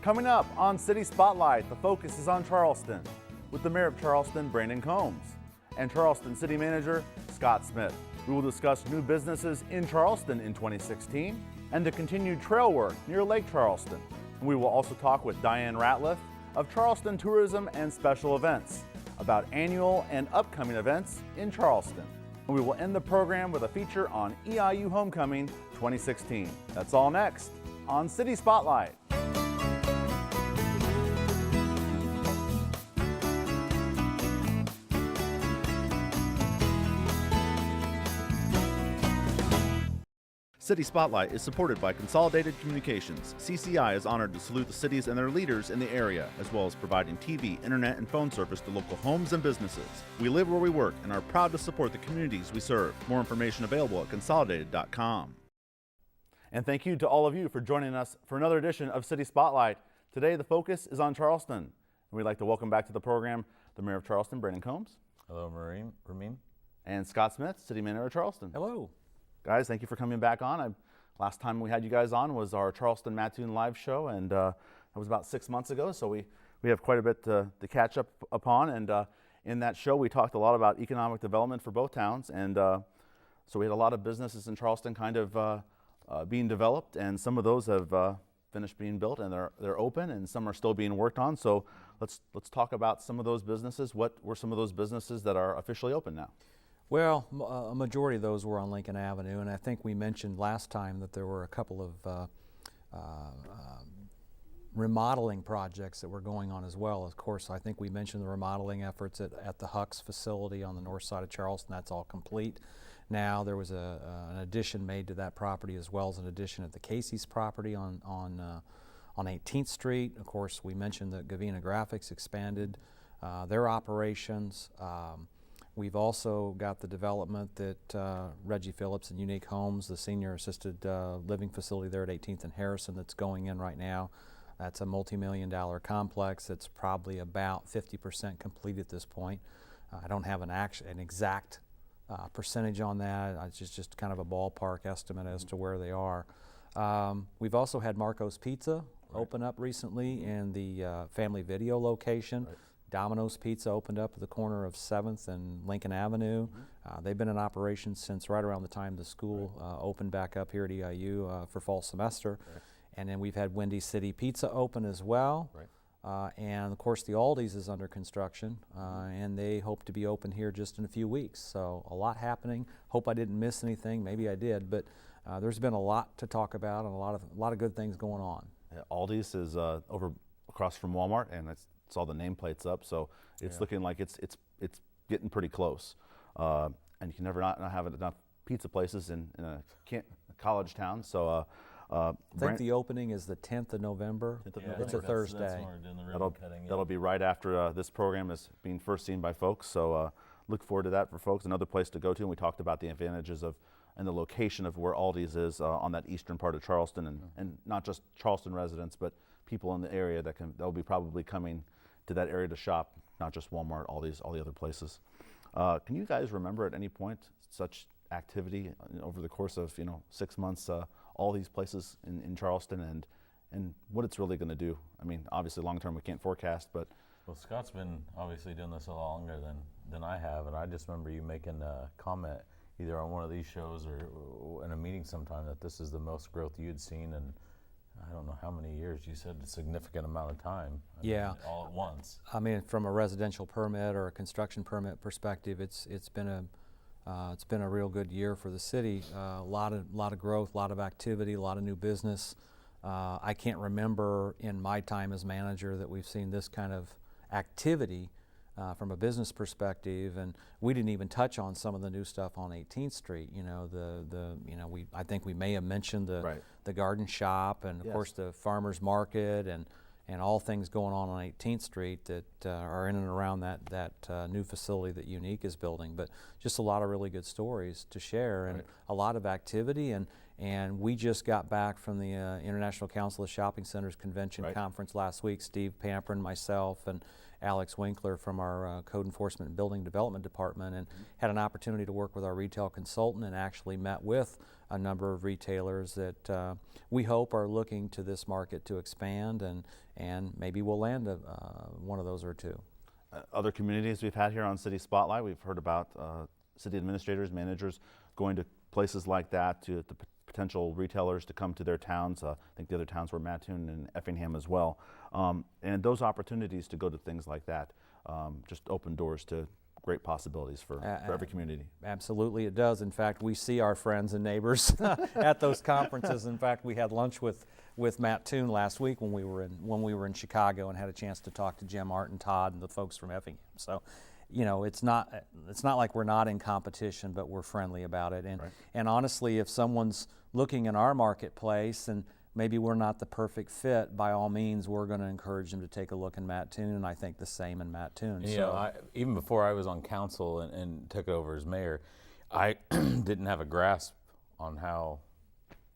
Coming up on City Spotlight, the focus is on Charleston with the Mayor of Charleston, Brandon Combs, and Charleston City Manager, Scott Smith. We will discuss new businesses in Charleston in 2016 and the continued trail work near Lake Charleston. And we will also talk with Diane Ratliff of Charleston Tourism and Special Events about annual and upcoming events in Charleston. And we will end the program with a feature on EIU Homecoming 2016. That's all next on City Spotlight. City Spotlight is supported by Consolidated Communications. CCI is honored to salute the cities and their leaders in the area, as well as providing TV, internet, and phone service to local homes and businesses. We live where we work and are proud to support the communities we serve. More information available at consolidated.com. And thank you to all of you for joining us for another edition of City Spotlight. Today the focus is on Charleston. And we'd like to welcome back to the program the Mayor of Charleston, Brandon Combs. Hello, Ramin. And Scott Smith, City Manager of Charleston. Hello. Guys, thank you for coming back on. Last time we had you guys on was our Charleston Mattoon live show, and that was about 6 months ago, so we have quite a bit to catch up upon. And in that show, we talked a lot about economic development for both towns, and so we had a lot of businesses in Charleston kind of being developed, and some of those have finished being built, and they're open, and some are still being worked on. So let's talk about some of those businesses. What were some of those businesses that are officially open now? Well, a majority of those were on Lincoln Avenue, and I think we mentioned last time that there were a couple of remodeling projects that were going on as well. Of course, I think we mentioned the remodeling efforts at the Hucks facility on the north side of Charleston. That's all complete. Now there was an addition made to that property, as well as an addition at the Casey's property on 18th Street. Of course, we mentioned that Gavina Graphics expanded their operations. We've also got the development that Reggie Phillips and Unique Homes, the senior assisted living facility there at 18th and Harrison, that's going in right now. That's a multi-million-dollar complex that's probably about 50% complete at this point. I don't have an exact percentage on that. It's just kind of a ballpark estimate as to where they are. We've also had Marco's Pizza open up recently in the Family Video location. Right. Domino's Pizza opened up at the corner of 7th and Lincoln Avenue. They've been in operation since right around the time the school opened back up here at EIU for fall semester. Right. And then we've had Windy City Pizza open as well. Right. And of course the Aldi's is under construction, and they hope to be open here just in a few weeks. So a lot happening. Hope I didn't miss anything. Maybe I did, but there's been a lot to talk about and a lot of good things going on. Yeah, Aldi's is over across from Walmart, and it's all the nameplates up, so it's looking like it's getting pretty close. And you can never not have enough pizza places in a college town. So I think the opening is the 10th of November. It's a Thursday. That's when we're doing the ribbon cutting. That'll be right after this program is being first seen by folks. So look forward to that for folks. Another place to go to, and we talked about the advantages of and the location of where Aldi's is on that eastern part of Charleston, and not just Charleston residents, but people in the area that'll be probably coming to that area to shop, not just Walmart, all the other places. Can you guys remember at any point such activity over the course of 6 months, all these places in Charleston, and what it's really going to do? I mean, obviously long term we can't forecast, but well, Scott's been obviously doing this a lot longer than I have, and I just remember you making a comment either on one of these shows or in a meeting sometime that this is the most growth you'd seen in I don't know how many years. You said a significant amount of time. I mean, all at once. I mean, from a residential permit or a construction permit perspective, it's been a real good year for the city. A lot of growth, a lot of activity, a lot of new business. I can't remember in my time as manager that we've seen this kind of activity from a business perspective, and we didn't even touch on some of the new stuff on 18th Street. I think we may have mentioned the garden shop, and of course the farmers market, and all things going on 18th Street that are in and around that new facility that Unique is building. But just a lot of really good stories to share, and a lot of activity, and And we just got back from the International Council of Shopping Centers Convention Conference last week. Steve Pamperin, myself, and Alex Winkler from our Code Enforcement and Building Development Department, and had an opportunity to work with our retail consultant and actually met with a number of retailers that we hope are looking to this market to expand, and maybe we'll land one of those or two. Other communities we've had here on City Spotlight, we've heard about city administrators, managers going to places like that to potential retailers to come to their towns. I think the other towns were Mattoon and Effingham as well. And those opportunities to go to things like that just open doors to great possibilities for every community. Absolutely it does. In fact, we see our friends and neighbors at those conferences. In fact, we had lunch with Mattoon last week when we were in Chicago, and had a chance to talk to Jim, Art, and Todd, and the folks from Effingham. So, you know, it's not like we're not in competition, but we're friendly about it. And honestly, if someone's looking in our marketplace and maybe we're not the perfect fit, by all means, we're going to encourage them to take a look in Mattoon, and I think the same in Mattoon. You know, even before I was on council and took it over as mayor, I didn't have a grasp on how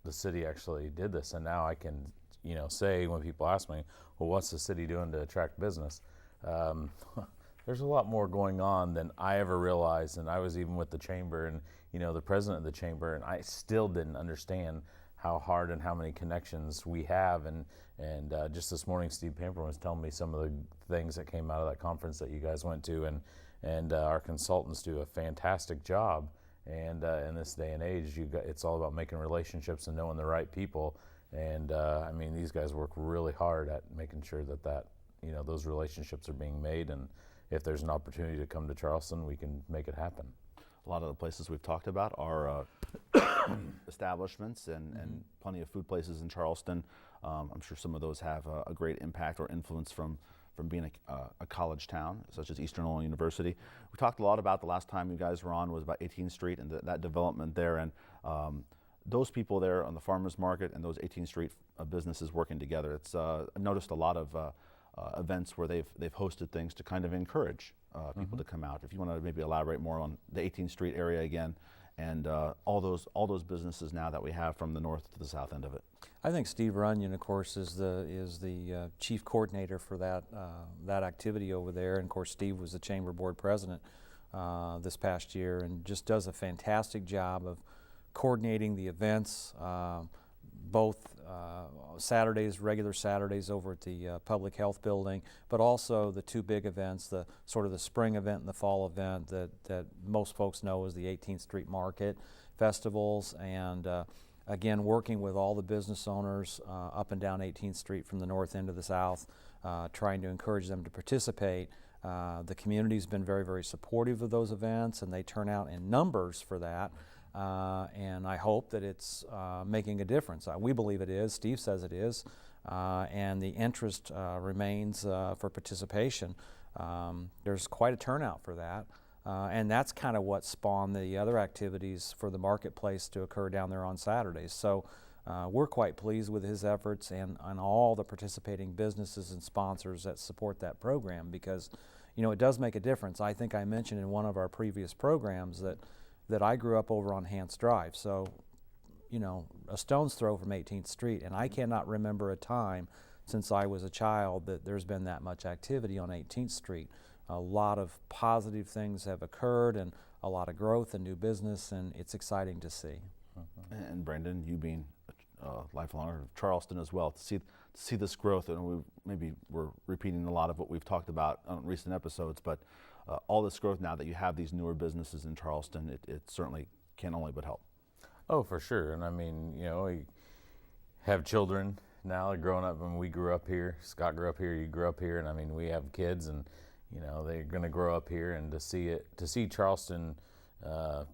the city actually did this, and now I can, you know, say when people ask me, well, what's the city doing to attract business? There's a lot more going on than I ever realized, and I was even with the chamber and, you know, the president of the chamber, and I still didn't understand how hard and how many connections we have. And just this morning, Steve Pamperin was telling me some of the things that came out of that conference that you guys went to, and our consultants do a fantastic job. And in this day and age, it's all about making relationships and knowing the right people. And I mean, these guys work really hard at making sure that you know, those relationships are being made. And if there's an opportunity to come to Charleston, we can make it happen. A lot of the places we've talked about are establishments and plenty of food places in Charleston. I'm sure some of those have a great impact or influence from being a college town, such as Eastern Illinois University. We talked a lot about, the last time you guys were on was about 18th Street and that development there, and those people there on the farmers market and those 18th Street businesses working together. I've noticed a lot of events where they've hosted things to kind of encourage people to come out. If you want to maybe elaborate more on the 18th Street area again, and all those businesses now that we have from the north to the south end of it. I think Steve Runyon, of course, is the chief coordinator for that activity over there. And of course, Steve was the chamber board president this past year, and just does a fantastic job of coordinating the events, both Saturdays, regular Saturdays over at the Public Health Building, but also the two big events, the sort of the spring event and the fall event that most folks know as the 18th Street Market festivals, and again, working with all the business owners up and down 18th Street from the north end to the south, trying to encourage them to participate. The community's been very, very supportive of those events, and they turn out in numbers for that. And I hope that it's making a difference. We believe it is. Steve says it is. And the interest remains for participation. There's quite a turnout for that. And that's kind of what spawned the other activities for the marketplace to occur down there on Saturdays. So we're quite pleased with his efforts and all the participating businesses and sponsors that support that program, because, you know, it does make a difference. I think I mentioned in one of our previous programs that I grew up over on Hance Drive, so, you know, a stone's throw from 18th Street, and I cannot remember a time since I was a child that there's been that much activity on 18th Street. A lot of positive things have occurred, and a lot of growth and new business, and it's exciting to see. And Brandon, you being a lifelong of Charleston as well, to see this growth, and we're repeating a lot of what we've talked about on recent episodes, but all this growth now that you have these newer businesses in Charleston, it certainly can only but help. Oh, for sure. And I mean, you know, we have children now growing up, and we grew up here. Scott grew up here, you grew up here, and I mean, we have kids, and you know, they're going to grow up here, and to see Charleston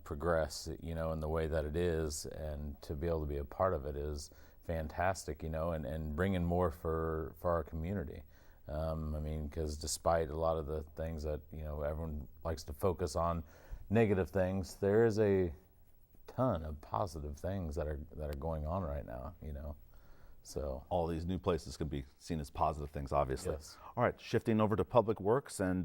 progress, you know, in the way that it is, and to be able to be a part of it is fantastic, you know, and bringing more for our community. I mean, because despite a lot of the things that, you know, everyone likes to focus on negative things, there is a ton of positive things that are going on right now, you know. So all these new places can be seen as positive things, obviously. Yes. All right, shifting over to Public Works, and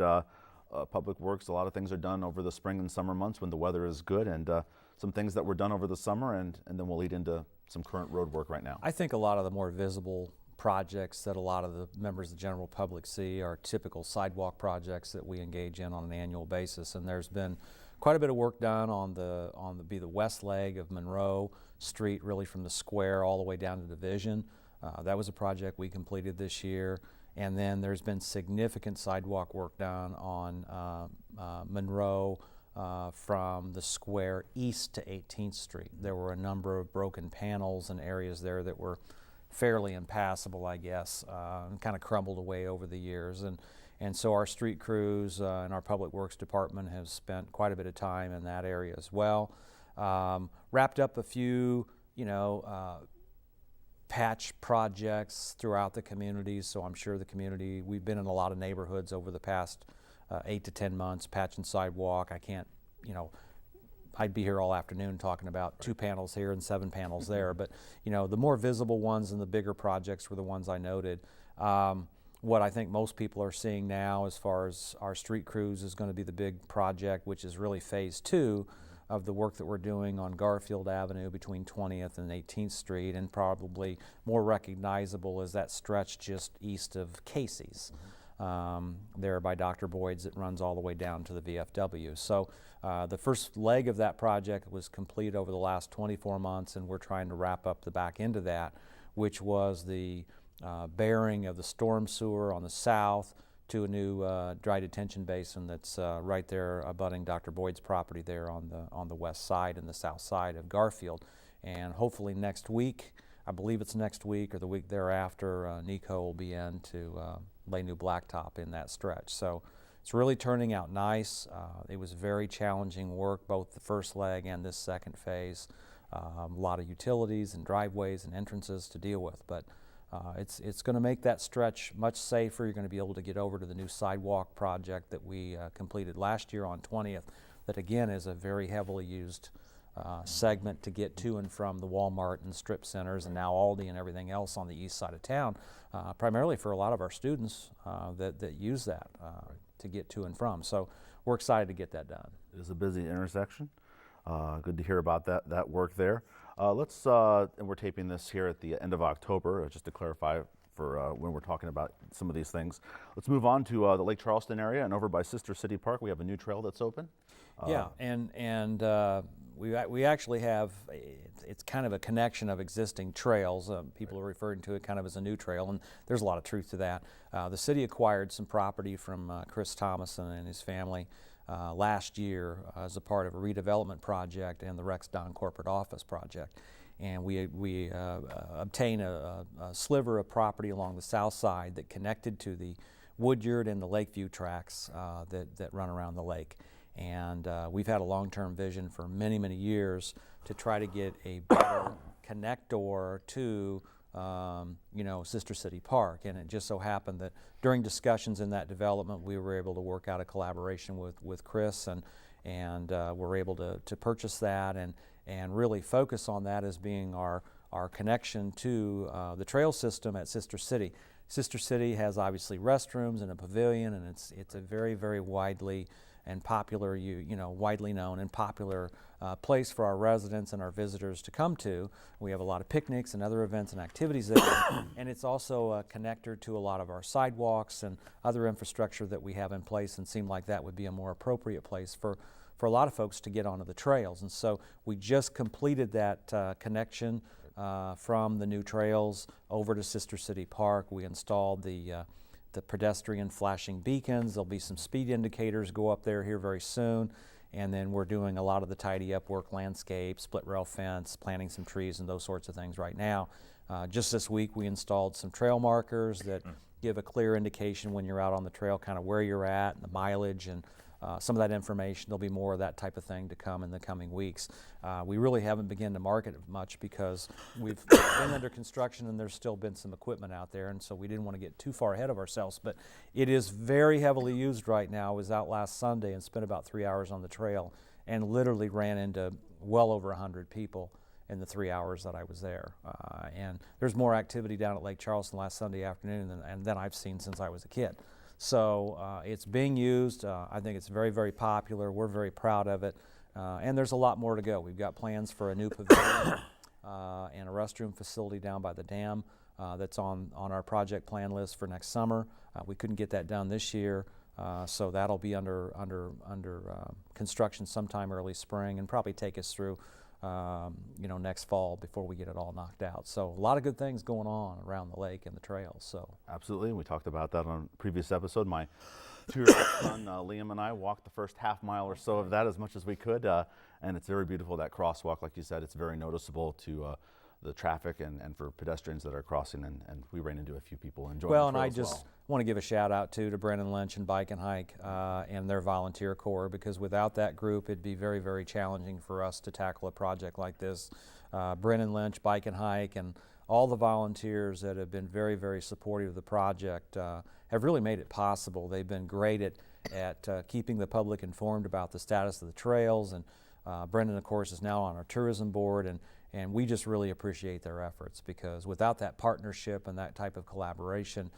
Public Works, a lot of things are done over the spring and summer months when the weather is good, and some things that were done over the summer, and then we'll lead into some current road work right now? I think a lot of the more visible projects that a lot of the members of the general public see are typical sidewalk projects that we engage in on an annual basis, and there's been quite a bit of work done on the west leg of Monroe Street, really from the square all the way down to Division. That was a project we completed this year. And then there's been significant sidewalk work done on Monroe from the square east to 18th Street. There were a number of broken panels and areas there that were fairly impassable, I guess, and kind of crumbled away over the years. And so our street crews and our Public Works Department have spent quite a bit of time in that area as well. Wrapped up a few, patch projects throughout the communities, so I'm sure the community, we've been in a lot of neighborhoods over the past 8 to 10 months, patching sidewalk. I can't, I'd be here all afternoon talking about 2 panels here and 7 panels there, but the more visible ones and the bigger projects were the ones I noted. What I think most people are seeing now as far as our street crews is going to be the big project, which is really phase 2 of the work that we're doing on Garfield Avenue between 20th and 18th Street, and probably more recognizable is that stretch just east of Casey's, there by Dr. Boyd's that runs all the way down to the VFW. So the first leg of that project was complete over the last 24 months, and we're trying to wrap up the back end of that, which was the bearing of the storm sewer on the south to a new dry detention basin that's right there abutting Dr. Boyd's property there on the west side and the south side of Garfield. And hopefully next week, I believe it's next week or the week thereafter, NECO will be in to lay new blacktop in that stretch. So it's really turning out nice. It was very challenging work, both the first leg and this second phase. A lot of utilities and driveways and entrances to deal with, but it's going to make that stretch much safer. You're going to be able to get over to the new sidewalk project that we completed last year on 20th, that again is a very heavily used segment to get to and from the Walmart and strip centers and now Aldi and everything else on the east side of town, primarily for a lot of our students that use that to get to and from. So we're excited to get that done. It is a busy intersection. Good to hear about that work there. And we're taping this here at the end of October, just to clarify for when we're talking about some of these things. Let's move on to the Lake Charleston area, and over by Sister City Park, we have a new trail that's open. Yeah, and we actually have, it's kind of a connection of existing trails. People are referring to it kind of as a new trail, and there's a lot of truth to that. The city acquired some property from Chris Thomason and his family last year as a part of a redevelopment project and the Rex Don corporate office project. And we obtained a sliver of property along the south side that connected to the Woodyard and the Lakeview tracks that run around the lake. And we've had a long-term vision for many, many years to try to get a better connector to Sister City Park. And it just so happened that during discussions in that development, we were able to work out a collaboration with Chris, and we're able to purchase that and really focus on that as being our connection to the trail system at Sister City. Sister City has obviously restrooms and a pavilion, and it's a very, very widely and popular, widely known and popular place for our residents and our visitors to come to. We have a lot of picnics and other events and activities there, and it's also a connector to a lot of our sidewalks and other infrastructure that we have in place, and seemed like that would be a more appropriate place for a lot of folks to get onto the trails. And so we just completed that connection from the new trails over to Sister City Park. We installed the pedestrian flashing beacons. There'll be some speed indicators go up there here very soon, and then we're doing a lot of the tidy up work, landscape, split rail fence, planting some trees and those sorts of things right now. Just this week we installed some trail markers that give a clear indication when you're out on the trail kind of where you're at and the mileage and some of that information. There'll be more of that type of thing to come in the coming weeks. We really haven't begun to market it much because we've been under construction and there's still been some equipment out there, and so we didn't want to get too far ahead of ourselves. But it is very heavily used right now. I was out last Sunday and spent about 3 hours on the trail and literally ran into well over 100 people in the 3 hours that I was there. And there's more activity down at Lake Charleston last Sunday afternoon than I've seen since I was a kid. So it's being used. I think it's very, very popular. We're very proud of it. And there's a lot more to go. We've got plans for a new pavilion and a restroom facility down by the dam that's on our project plan list for next summer. We couldn't get that done this year, so that'll be under construction sometime early spring and probably take us through next fall before we get it all knocked out. So a lot of good things going on around the lake and the trails. So Absolutely, we talked about that on a previous episode. My 2-year-old son Liam and I walked the first half mile or so of that as much as we could, and it's very beautiful, that crosswalk. Like you said, it's very noticeable to the traffic and for pedestrians that are crossing, and we ran into a few people enjoying well, the and I trail as just want to give a shout out to Brennan Lynch and Bike and Hike and their volunteer corps, because without that group it'd be very, very challenging for us to tackle a project like this. Brennan Lynch, Bike and Hike, and all the volunteers that have been very, very supportive of the project have really made it possible. They've been great at keeping the public informed about the status of the trails, and Brendan, of course, is now on our tourism board, and we just really appreciate their efforts, because without that partnership and that type of collaboration,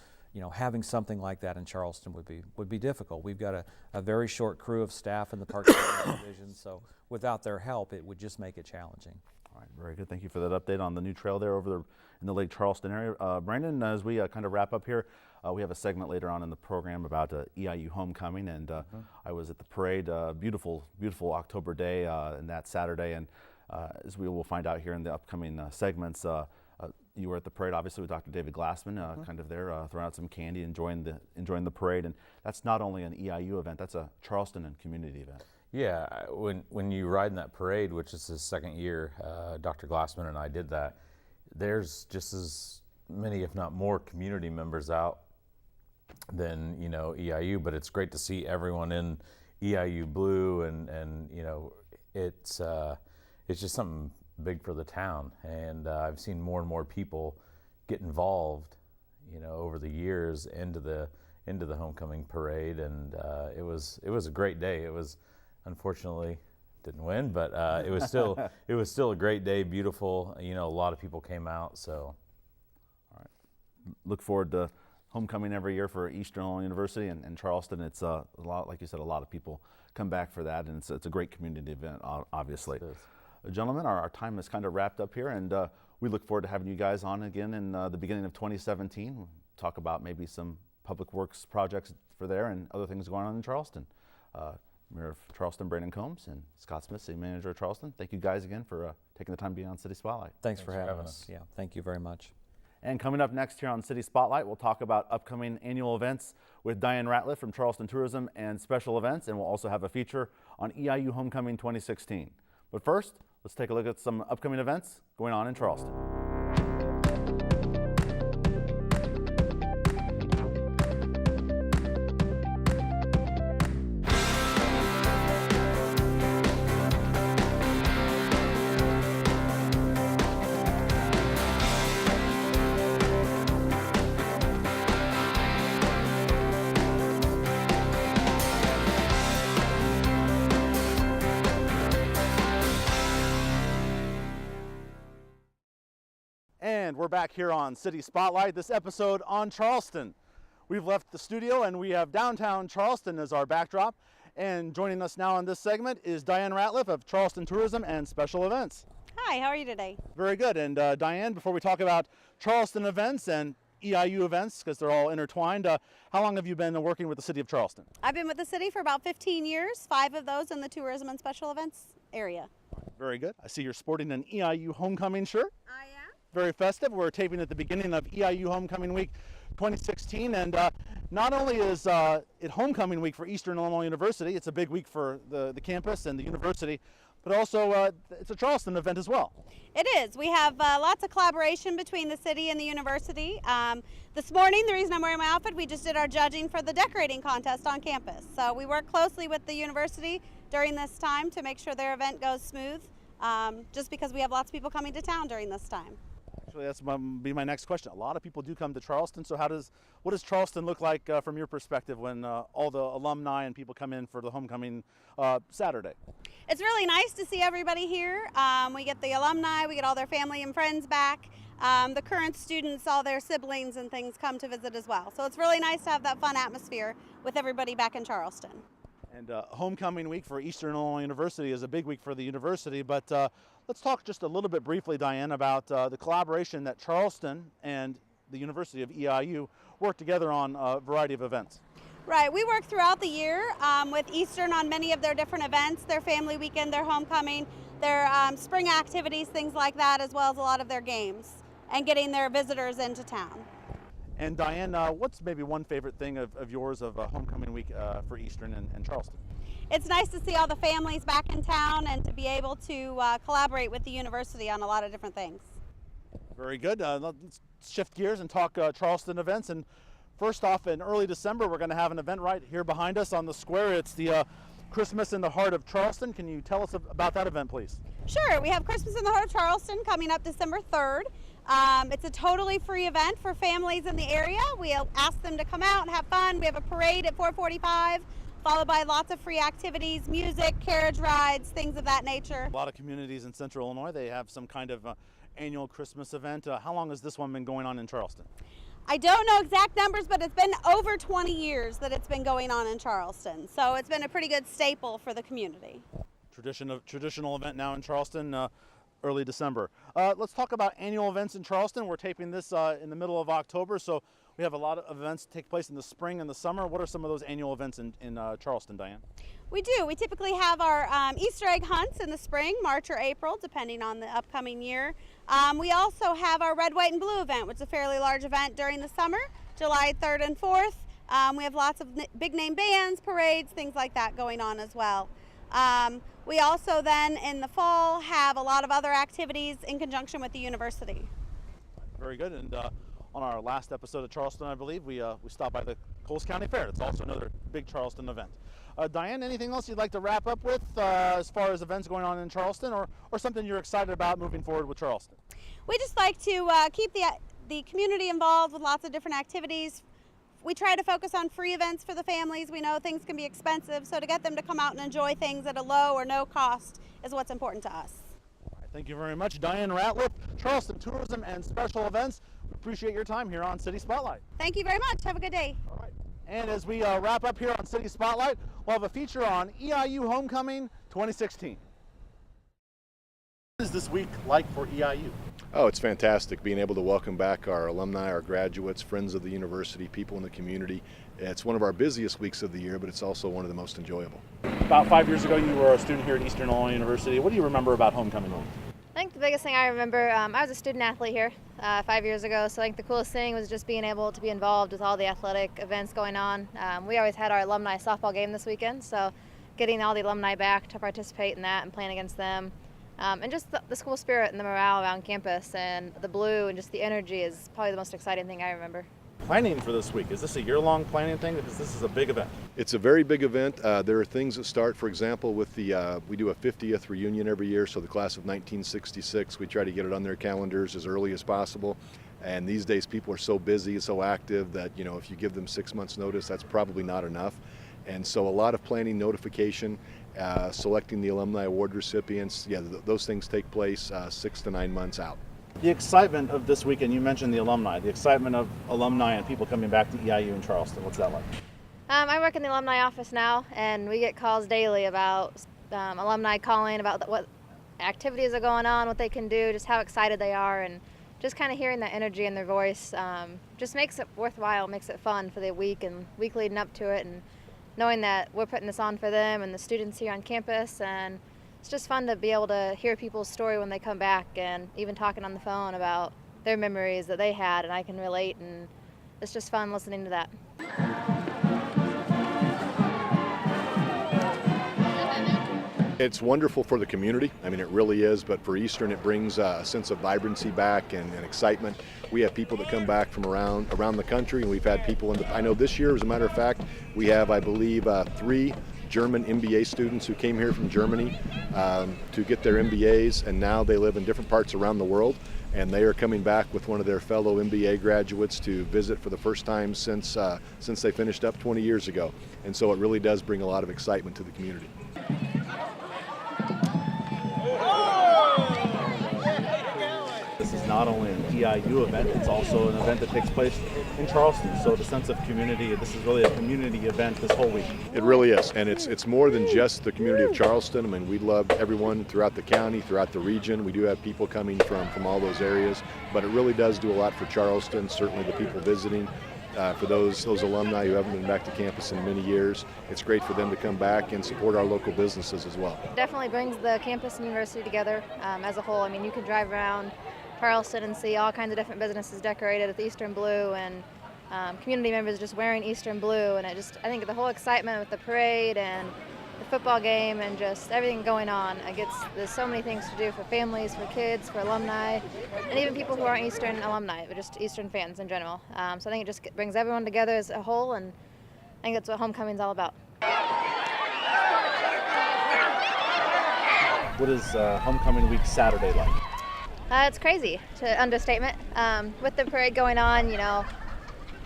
having something like that in Charleston would be difficult. We've got a very short crew of staff in the Parks and Rec division, so without their help, it would just make it challenging. All right, very good. Thank you for that update on the new trail there in the Lake Charleston area. Brandon, as we kind of wrap up here, we have a segment later on in the program about EIU Homecoming, and I was at the parade, beautiful October day, and that Saturday, and as we will find out here in the upcoming segments, you were at the parade, obviously, with Dr. David Glassman, kind of there, throwing out some candy, enjoying the parade, and that's not only an EIU event, that's a Charleston and community event. Yeah, when you ride in that parade, which is his second year, Dr. Glassman and I did that, there's just as many, if not more, community members out than EIU, but it's great to see everyone in EIU blue, and it's just something big for the town, and I've seen more and more people get involved over the years into the homecoming parade, and it was a great day. It was, unfortunately, didn't win, but it was still a great day, beautiful. A lot of people came out, so. All right, look forward to homecoming every year for Eastern Illinois University and Charleston. It's a lot, like you said, a lot of people come back for that, and it's a great community event, obviously. Gentlemen, our time is kind of wrapped up here, and we look forward to having you guys on again in the beginning of 2017. We'll talk about maybe some public works projects for there and other things going on in Charleston. Mayor of Charleston, Brandon Combs, and Scott Smith, City Manager of Charleston. Thank you guys again for taking the time to be on City Spotlight. Thanks for having us. Yeah, thank you very much. And coming up next here on City Spotlight, we'll talk about upcoming annual events with Diane Ratliff from Charleston Tourism and Special Events, and we'll also have a feature on EIU Homecoming 2016. But first, let's take a look at some upcoming events going on in Charleston. And we're back here on City Spotlight, this episode on Charleston. We've left the studio and we have downtown Charleston as our backdrop. And joining us now on this segment is Diane Ratliff of Charleston Tourism and Special Events. Hi, how are you today? Very good. And Diane, before we talk about Charleston events and EIU events, because they're all intertwined, how long have you been working with the City of Charleston? I've been with the city for about 15 years, 5 of those in the tourism and special events area. Very good. I see you're sporting an EIU Homecoming shirt. I am. Very festive. We're taping at the beginning of EIU Homecoming Week 2016, and not only is it Homecoming Week for Eastern Illinois University, it's a big week for the campus and the university, but also it's a Charleston event as well. It is. We have lots of collaboration between the city and the university. This morning, the reason I'm wearing my outfit, we just did our judging for the decorating contest on campus. So we work closely with the university during this time to make sure their event goes smooth, just because we have lots of people coming to town during this time. Actually, that's be my next question. A lot of people do come to Charleston, so what does Charleston look like from your perspective when all the alumni and people come in for the homecoming Saturday? It's really nice to see everybody here. We get the alumni, we get all their family and friends back. The current students, all their siblings and things come to visit as well. So it's really nice to have that fun atmosphere with everybody back in Charleston. And homecoming week for Eastern Illinois University is a big week for the university, but let's talk just a little bit briefly, Diane, about the collaboration that Charleston and the University of EIU work together on a variety of events. Right, we work throughout the year with Eastern on many of their different events, their family weekend, their homecoming, their spring activities, things like that, as well as a lot of their games, and getting their visitors into town. And Diane, what's maybe one favorite thing of yours of homecoming week for Eastern and Charleston? It's nice to see all the families back in town and to be able to collaborate with the university on a lot of different things. Very good. Let's shift gears and talk Charleston events. And first off, in early December, we're going to have an event right here behind us on the square. It's the Christmas in the Heart of Charleston. Can you tell us about that event, please? Sure. We have Christmas in the Heart of Charleston coming up December 3rd. It's a totally free event for families in the area. We ask them to come out and have fun. We have a parade at 4:45, followed by lots of free activities, music, carriage rides, things of that nature. A lot of communities in Central Illinois, they have some kind of annual Christmas event. How long has this one been going on in Charleston? I don't know exact numbers, but it's been over 20 years that it's been going on in Charleston. So it's been a pretty good staple for the community. Traditional event now in Charleston, early December. Let's talk about annual events in Charleston. We're taping this in the middle of October, so we have a lot of events take place in the spring and the summer. What are some of those annual events in Charleston, Diane? We do. We typically have our Easter egg hunts in the spring, March or April, depending on the upcoming year. We also have our Red, White, and Blue event, which is a fairly large event during the summer, July 3rd and 4th. We have lots of big name bands, parades, things like that going on as well. We also then in the fall have a lot of other activities in conjunction with the university. Very good. And on our last episode of Charleston, I believe, we stopped by the Coles County Fair. It's also another big Charleston event. Diane, anything else you'd like to wrap up with as far as events going on in Charleston, or something you're excited about moving forward with Charleston? We just like to keep the community involved with lots of different activities. We try to focus on free events for the families. We know things can be expensive, so to get them to come out and enjoy things at a low or no cost is what's important to us. All right, thank you very much, Diane Ratliff, Charleston Tourism and Special Events. We appreciate your time here on City Spotlight. Thank you very much. Have a good day. All right. And as we wrap up here on City Spotlight, we'll have a feature on EIU Homecoming 2016. What is this week like for EIU? Oh, it's fantastic being able to welcome back our alumni, our graduates, friends of the university, people in the community. It's one of our busiest weeks of the year, but it's also one of the most enjoyable. About 5 years ago, you were a student here at Eastern Illinois University. What do you remember about homecoming week? I think the biggest thing I remember, I was a student athlete here 5 years ago, so I think the coolest thing was just being able to be involved with all the athletic events going on. We always had our alumni softball game this weekend, so getting all the alumni back to participate in that and playing against them. And just the school spirit and the morale around campus and the blue and just the energy is probably the most exciting thing I remember. Planning for this week, is this a year-long planning thing? Because this is a big event. It's a very big event. There are things that start, for example, with we do a 50th reunion every year, so the class of 1966, we try to get it on their calendars as early as possible. And these days people are so busy, so active that, you know, if you give them 6 months notice, that's probably not enough. And so a lot of planning, notification, selecting the alumni award recipients, those things take place 6 to 9 months out. The excitement of this weekend, you mentioned the alumni, the excitement of alumni and people coming back to EIU in Charleston, what's that like? I work in the alumni office now, and we get calls daily about alumni calling about what activities are going on, what they can do, just how excited they are, and just kind of hearing that energy in their voice just makes it worthwhile, makes it fun for the week and week leading up to it, and knowing that we're putting this on for them and the students here on campus, and it's just fun to be able to hear people's story when they come back and even talking on the phone about their memories that they had, and I can relate, and it's just fun listening to that. It's wonderful for the community. I mean, it really is, but for Eastern, it brings a sense of vibrancy back and excitement. We have people that come back from around the country, and we've had people I know this year, as a matter of fact, we have, I believe, 3 German MBA students who came here from Germany to get their MBAs, and now they live in different parts around the world, and they are coming back with one of their fellow MBA graduates to visit for the first time since they finished up 20 years ago. And so it really does bring a lot of excitement to the community. This is not only an EIU event, it's also an event that takes place in Charleston. So the sense of community, this is really a community event this whole week. It really is, and it's more than just the community of Charleston. I mean, we love everyone throughout the county, throughout the region. We do have people coming from all those areas, but it really does do a lot for Charleston, certainly the people visiting. For those alumni who haven't been back to campus in many years, it's great for them to come back and support our local businesses as well. Definitely brings the campus and university together as a whole. I mean, you can drive around Charleston and see all kinds of different businesses decorated with Eastern blue, and community members just wearing Eastern blue, and I think the whole excitement with the parade and the football game and just everything going on. There's so many things to do for families, for kids, for alumni, and even people who aren't Eastern alumni, but just Eastern fans in general. So I think it just brings everyone together as a whole, and I think that's what homecoming is all about. What is homecoming week Saturday like? It's crazy, to understatement. With the parade going on,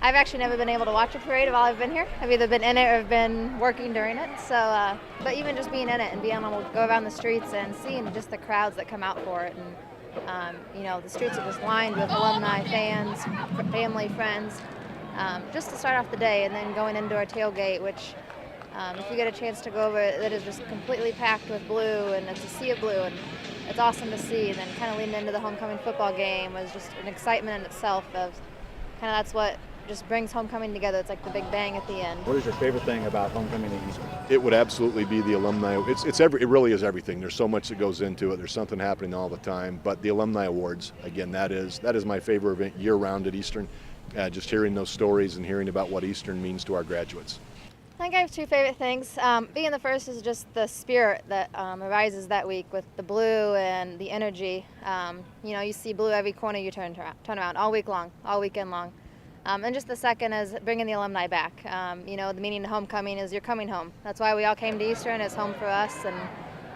I've actually never been able to watch a parade while I've been here. I've either been in it or been working during it. So, but even just being in it and being able to go around the streets and seeing just the crowds that come out for it, and the streets are just lined with alumni, fans, family, friends, just to start off the day, and then going into our tailgate, which, if you get a chance to go over it is just completely packed with blue, and it's a sea of blue, and it's awesome to see. And then kind of leading into the homecoming football game was just an excitement in itself. That's what just brings homecoming together. It's like the big bang at the end. What is your favorite thing about homecoming at Eastern? It would absolutely be the alumni. It really is everything. There's so much that goes into it. There's something happening all the time. But the alumni awards, again, that is my favorite event year-round at Eastern. Just hearing those stories and hearing about what Eastern means to our graduates. I think I have two favorite things. Being the first is just the spirit that arises that week with the blue and the energy. You see blue every corner you turn around all week long, all weekend long. And just the second is bringing the alumni back. The meaning of homecoming is you're coming home. That's why we all came to Eastern. It's home for us, and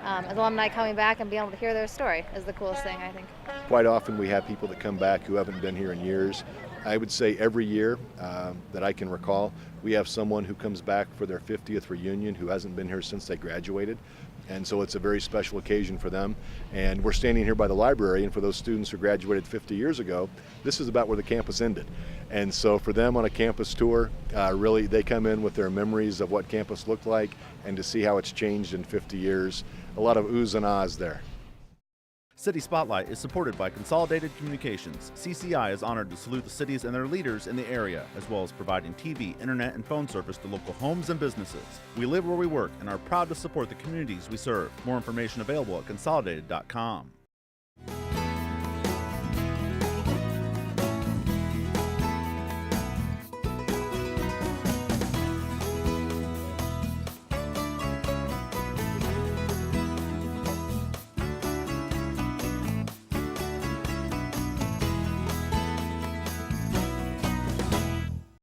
as alumni coming back and being able to hear their story is the coolest thing, I think. Quite often we have people that come back who haven't been here in years. I would say every year that I can recall, we have someone who comes back for their 50th reunion who hasn't been here since they graduated. And so it's a very special occasion for them. And we're standing here by the library, and for those students who graduated 50 years ago, this is about where the campus ended. And so for them on a campus tour, really they come in with their memories of what campus looked like, and to see how it's changed in 50 years. A lot of oohs and ahs there. City Spotlight is supported by Consolidated Communications. CCI is honored to salute the cities and their leaders in the area, as well as providing TV, internet, and phone service to local homes and businesses. We live where we work and are proud to support the communities we serve. More information available at consolidated.com.